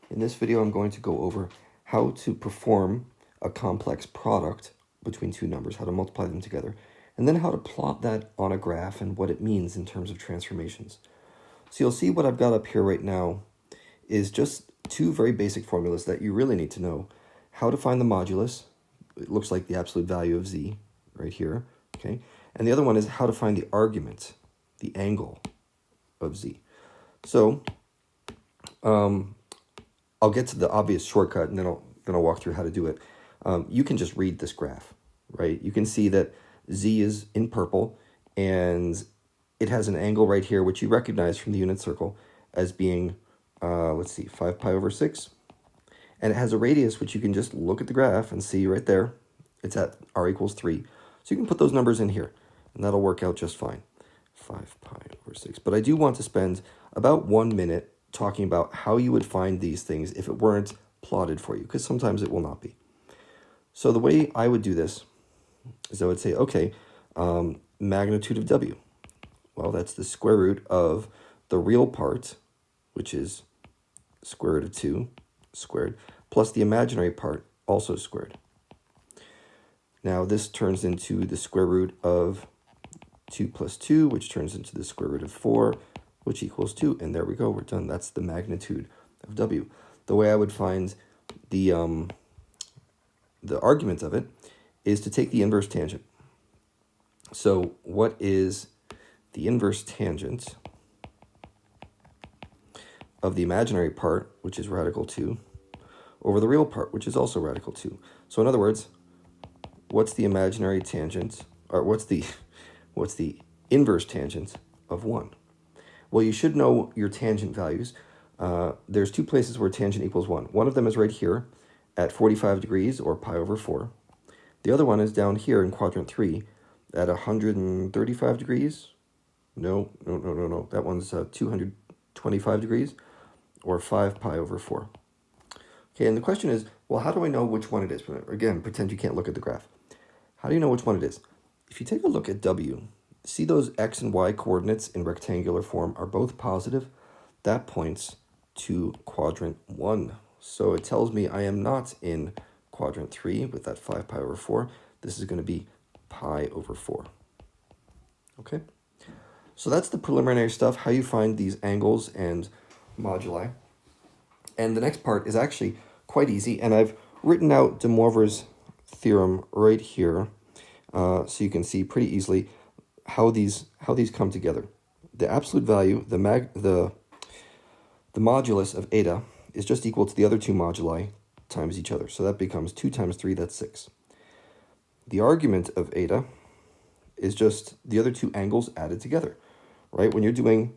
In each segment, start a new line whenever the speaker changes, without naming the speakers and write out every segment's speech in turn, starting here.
In this video, I'm going to go over how to perform a complex product between two numbers, how to multiply them together, and then how to plot that on a graph and what it means in terms of transformations. So you'll see what I've got up here right now is just two very basic formulas that you really need to know. How to find the modulus, it looks like the absolute value of z right here, okay? And the other one is how to find the argument, the angle of z. So I'll get to the obvious shortcut and then I'll walk through how to do it. You can just read this graph, right? You can see that z is in purple and it has an angle right here, which you recognize from the unit circle as being, let's see, 5 pi over 6. And it has a radius, which you can just look at the graph and see right there. It's at r equals 3. So you can put those numbers in here, and that'll work out just fine. 5 pi over 6. But I do want to spend about 1 minute talking about how you would find these things if it weren't plotted for you, because sometimes it will not be. So the way I would do this is I would say, okay, magnitude of w. Well, that's the square root of the real part, which is square root of 2 squared, plus the imaginary part, also squared. Now this turns into the square root of 2 plus 2, which turns into the square root of 4, which equals 2. And there we go, we're done. That's the magnitude of w. The way I would find the argument of it is to take the inverse tangent. So what is the inverse tangent of the imaginary part, which is radical 2, over the real part, which is also radical 2? So in other words, what's the imaginary tangent, or what's the inverse tangent of 1? Well, you should know your tangent values. There's two places where tangent equals 1. One of them is right here at 45 degrees, or pi over 4. The other one is down here in quadrant 3 at 135 degrees. No. That one's 225 degrees, or 5 pi over 4. Okay, and the question is, well, how do I know which one it is? Again, pretend you can't look at the graph. How do you know which one it is? If you take a look at w, see those x and y coordinates in rectangular form are both positive? That points to quadrant 1. So it tells me I am not in quadrant 3 with that 5 pi over 4. This is going to be pi over 4. Okay? So that's the preliminary stuff, how you find these angles and moduli. And the next part is actually quite easy, and I've written out de Moivre's theorem right here, so you can see pretty easily how these come together. The absolute value, the modulus of eta is just equal to the other two moduli times each other. So that becomes 2 times 3, that's 6. The argument of eta is just the other two angles added together, right? When you're doing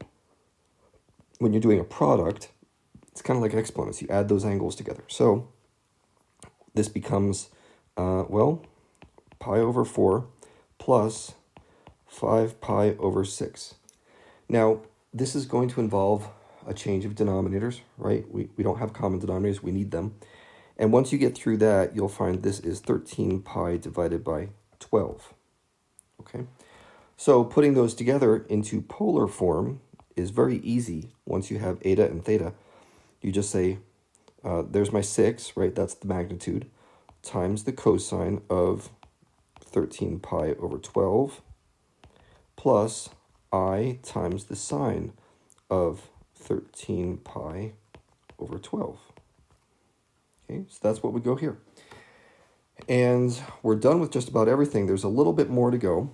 a product, it's kind of like exponents. You add those angles together. So this becomes, well, pi over 4 plus 5 pi over 6. Now, this is going to involve a change of denominators, right? We don't have common denominators. We need them. And once you get through that, you'll find this is 13 pi divided by 12. Okay? So putting those together into polar form is very easy once you have eta and theta. You just say, there's my 6, right? That's the magnitude, times the cosine of 13 pi over 12, plus I times the sine of 13 pi over 12. Okay, so that's what would go here. And we're done with just about everything. There's a little bit more to go.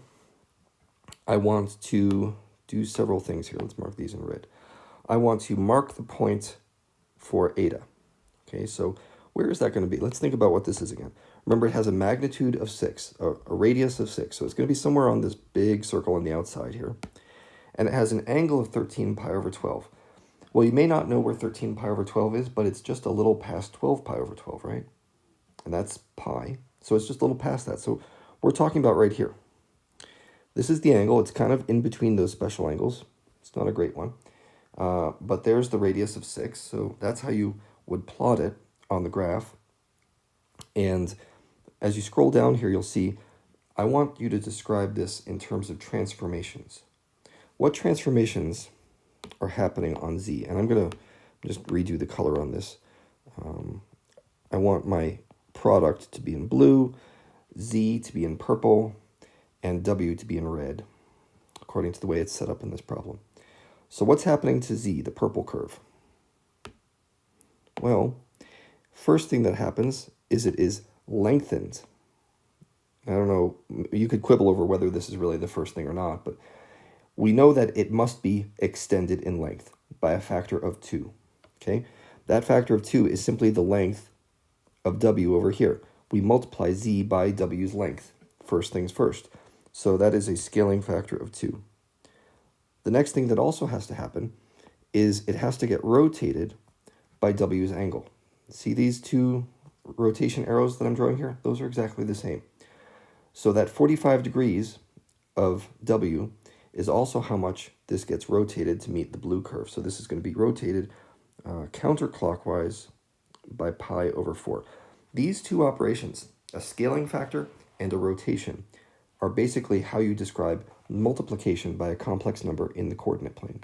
I want to do several things here. Let's mark these in red. I want to mark the point for eta. Okay, so where is that going to be? Let's think about what this is again. Remember, it has a magnitude of 6, a radius of 6. So it's going to be somewhere on this big circle on the outside here. And it has an angle of 13 pi over 12. Well, you may not know where 13 pi over 12 is, but it's just a little past 12 pi over 12, right? And that's pi. So it's just a little past that. So we're talking about right here. This is the angle. It's kind of in between those special angles. It's not a great one. But there's the radius of 6. So that's how you would plot it on the graph. And as you scroll down here, you'll see, I want you to describe this in terms of transformations. What transformations are happening on Z? And I'm going to just redo the color on this. I want my product to be in blue, z to be in purple, and w to be in red, according to the way it's set up in this problem. So what's happening to z, the purple curve? Well, first thing that happens is it is lengthened. I don't know, you could quibble over whether this is really the first thing or not, but we know that it must be extended in length by a factor of 2. Okay? That factor of 2 is simply the length of w over here. We multiply z by w's length, first things first. So that is a scaling factor of 2. The next thing that also has to happen is it has to get rotated by w's angle. See these two rotation arrows that I'm drawing here? Those are exactly the same. So that 45 degrees of w is also how much this gets rotated to meet the blue curve. So this is going to be rotated counterclockwise by pi over 4. These two operations, a scaling factor and a rotation, are basically how you describe multiplication by a complex number in the coordinate plane.